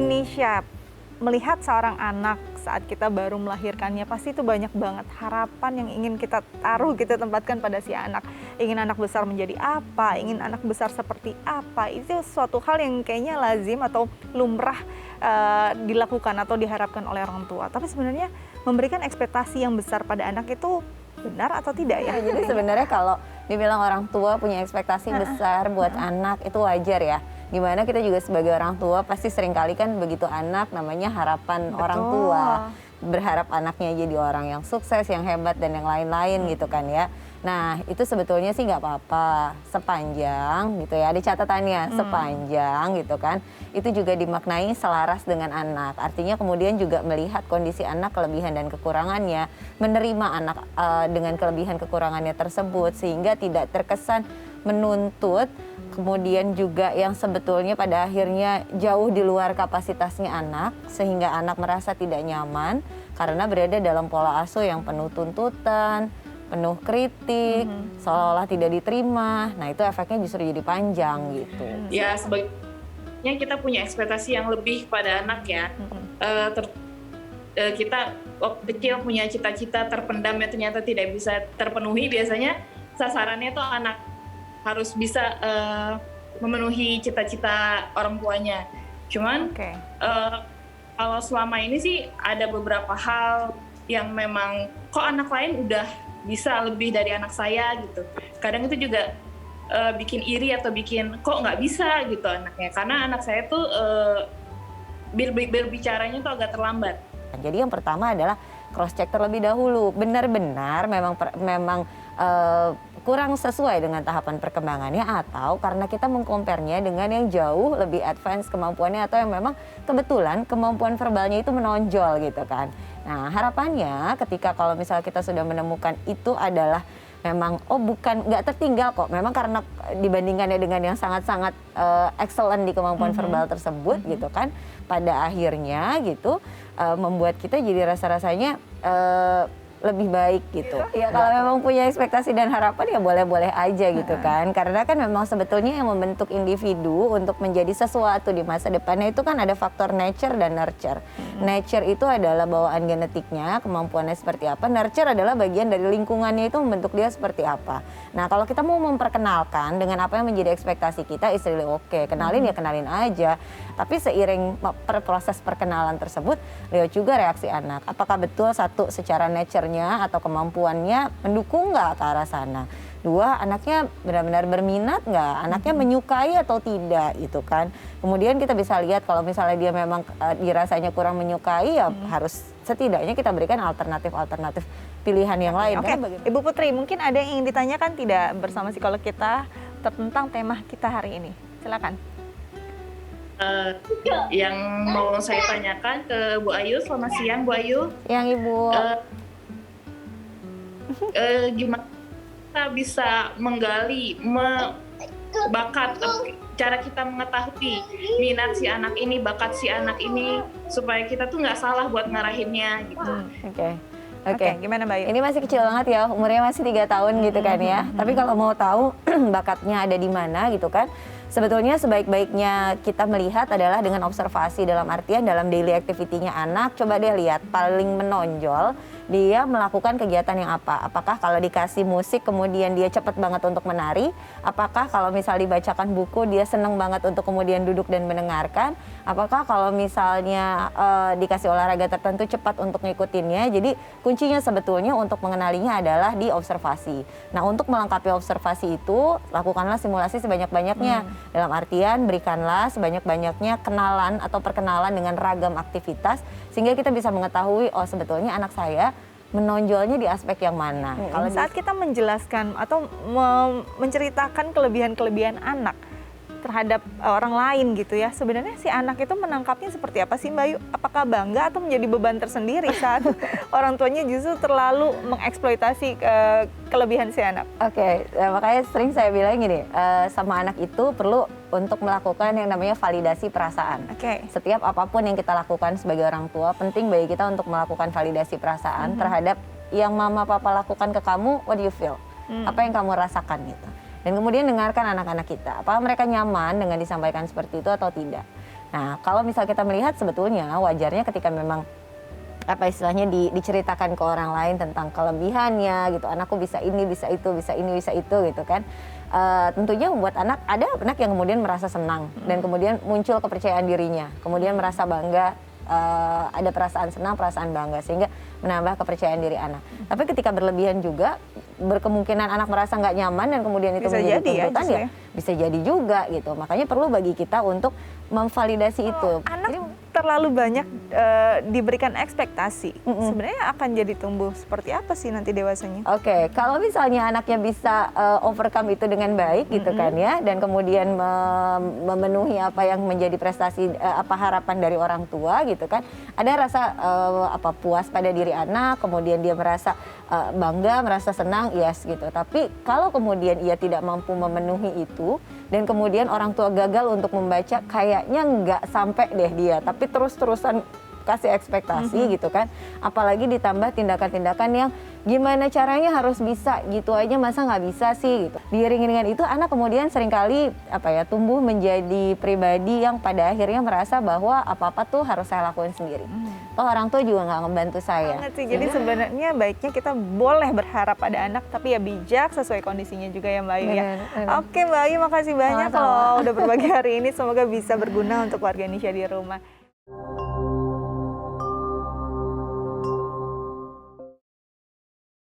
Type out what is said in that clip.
Nisha, melihat seorang anak saat kita baru melahirkannya, pasti itu banyak banget harapan yang ingin kita taruh, kita tempatkan pada si anak. Ingin anak besar menjadi apa, ingin anak besar seperti apa. Itu suatu hal yang kayaknya lazim atau lumrah dilakukan atau diharapkan oleh orang tua. Tapi sebenarnya memberikan ekspektasi yang besar pada anak itu benar atau tidak ya? Jadi sebenarnya kalau dibilang orang tua punya ekspektasi besar buat anak itu wajar ya. Dimana kita juga sebagai orang tua pasti seringkali kan begitu anak namanya harapan orang tua. Berharap anaknya jadi orang yang sukses, yang hebat dan yang lain-lain gitu kan ya. Nah itu sebetulnya sih nggak apa-apa sepanjang gitu ya, ada catatannya sepanjang gitu kan. Itu juga dimaknai selaras dengan anak. Artinya kemudian juga melihat kondisi anak, kelebihan dan kekurangannya, menerima anak dengan kelebihan kekurangannya tersebut sehingga tidak terkesan menuntut, kemudian juga yang sebetulnya pada akhirnya jauh di luar kapasitasnya anak sehingga anak merasa tidak nyaman karena berada dalam pola asuh yang penuh tuntutan, penuh kritik, seolah-olah tidak diterima. Nah itu efeknya justru jadi panjang gitu. Ya sebaiknya kita punya ekspektasi yang lebih pada anak ya. Kita waktu kecil punya cita-cita terpendam yang ternyata tidak bisa terpenuhi, biasanya sasarannya tuh anak harus bisa memenuhi cita-cita orang tuanya. Cuman kalau selama ini sih ada beberapa hal yang memang kok anak lain udah bisa lebih dari anak saya gitu. Kadang itu juga bikin iri atau bikin kok nggak bisa gitu anaknya. Karena anak saya tuh berbicaranya tuh agak terlambat. Jadi yang pertama adalah cross check terlebih dahulu. Benar-benar memang kurang sesuai dengan tahapan perkembangannya atau karena kita mengkomparnya dengan yang jauh lebih advance kemampuannya atau yang memang kebetulan kemampuan verbalnya itu menonjol gitu kan. Nah harapannya ketika kalau misalnya kita sudah menemukan itu adalah memang bukan nggak tertinggal kok, memang karena dibandingkannya dengan yang sangat-sangat excellent di kemampuan verbal tersebut gitu kan, pada akhirnya gitu membuat kita jadi rasa-rasanya lebih baik gitu. Ya kalau memang punya ekspektasi dan harapan ya boleh-boleh aja gitu kan. Karena kan memang sebetulnya yang membentuk individu untuk menjadi sesuatu di masa depannya itu kan ada faktor nature dan nurture. Nature itu adalah bawaan genetiknya, kemampuannya seperti apa. Nurture adalah bagian dari lingkungannya itu membentuk dia seperti apa. Nah kalau kita mau memperkenalkan dengan apa yang menjadi ekspektasi kita, istilahnya oke, kenalin ya kenalin aja. Tapi seiring proses perkenalan tersebut, lihat juga reaksi anak. Apakah betul satu secara nature atau kemampuannya mendukung nggak ke arah sana. Dua, anaknya benar-benar berminat nggak, anaknya menyukai atau tidak gitu kan. Kemudian kita bisa lihat kalau misalnya dia memang dirasanya kurang menyukai ya harus setidaknya kita berikan alternatif pilihan yang lain. Oke. Ibu Putri, mungkin ada yang ingin ditanyakan tidak bersama psikolog kita tentang tema kita hari ini? Silakan. Yang mau saya tanyakan ke Bu Ayu, selamat siang Bu Ayu. Yang Ibu. Gimana kita bisa menggali bakat, cara kita mengetahui minat si anak ini, bakat si anak ini supaya kita tuh nggak salah buat ngarahinnya gitu. Oke, gimana Mbak Ayu? Ini masih kecil banget ya, umurnya masih 3 tahun gitu kan ya. Tapi kalau mau tahu bakatnya ada di mana gitu kan, sebetulnya sebaik-baiknya kita melihat adalah dengan observasi, dalam artian dalam daily activity-nya anak. Coba deh lihat paling menonjol dia melakukan kegiatan yang apa. Apakah kalau dikasih musik kemudian dia cepat banget untuk menari? Apakah kalau misal dibacakan buku dia seneng banget untuk kemudian duduk dan mendengarkan? Apakah kalau misalnya dikasih olahraga tertentu cepat untuk ngikutinnya? Jadi kuncinya sebetulnya untuk mengenalinya adalah di observasi. Nah untuk melengkapi observasi itu lakukanlah simulasi sebanyak-banyaknya. Dalam artian berikanlah sebanyak-banyaknya kenalan atau perkenalan dengan ragam aktivitas sehingga kita bisa mengetahui sebetulnya anak saya menonjolnya di aspek yang mana. Kalau saat kita menjelaskan atau menceritakan kelebihan-kelebihan anak terhadap orang lain gitu ya, sebenarnya si anak itu menangkapnya seperti apa sih Mbak Ayu? Apakah bangga atau menjadi beban tersendiri saat orang tuanya justru terlalu mengeksploitasi kelebihan si anak? Oke, makanya sering saya bilang gini, sama anak itu perlu untuk melakukan yang namanya validasi perasaan. Setiap apapun yang kita lakukan sebagai orang tua, penting bagi kita untuk melakukan validasi perasaan terhadap yang mama papa lakukan ke kamu, what do you feel? Apa yang kamu rasakan gitu. Dan kemudian dengarkan anak-anak kita, apakah mereka nyaman dengan disampaikan seperti itu atau tidak. Nah, kalau misal kita melihat sebetulnya wajarnya ketika memang apa istilahnya diceritakan ke orang lain tentang kelebihannya gitu, anakku bisa ini, bisa itu, bisa ini, bisa itu gitu kan. Tentunya membuat ada anak yang kemudian merasa senang dan kemudian muncul kepercayaan dirinya, kemudian merasa bangga, ada perasaan senang, perasaan bangga, sehingga menambah kepercayaan diri anak. Tapi ketika berlebihan juga berkemungkinan anak merasa nggak nyaman dan kemudian itu Bisa menjadi jadi ya, tuntutan justru ya ya. bisa jadi juga gitu. Makanya perlu bagi kita untuk memvalidasi itu. Anak Jadi, terlalu banyak diberikan ekspektasi, sebenarnya akan jadi tumbuh seperti apa sih nanti dewasanya? Oke, kalau misalnya anaknya bisa overcome itu dengan baik gitu kan ya, dan kemudian memenuhi apa yang menjadi prestasi apa harapan dari orang tua gitu kan, ada rasa apa puas pada diri anak, kemudian dia merasa bangga, merasa senang, yes gitu. Tapi kalau kemudian ia tidak mampu memenuhi itu dan kemudian orang tua gagal untuk membaca, kayaknya nggak sampai deh dia, tapi terus-terusan kasih ekspektasi gitu kan, apalagi ditambah tindakan-tindakan yang gimana caranya harus bisa gitu aja, masa nggak bisa sih gitu. Diiringi dengan itu anak kemudian seringkali tumbuh menjadi pribadi yang pada akhirnya merasa bahwa apa-apa tuh harus saya lakuin sendiri. Oh, orang tua juga nggak ngebantu saya. Banget sih. Jadi sebenarnya baiknya kita boleh berharap pada anak, tapi ya bijak sesuai kondisinya juga ya Mbak Ayu ya. Benar. Oke Mbak Ayu, makasih banyak Sama-sama. loh udah berbagi hari ini. Semoga bisa berguna untuk warga Indonesia di rumah.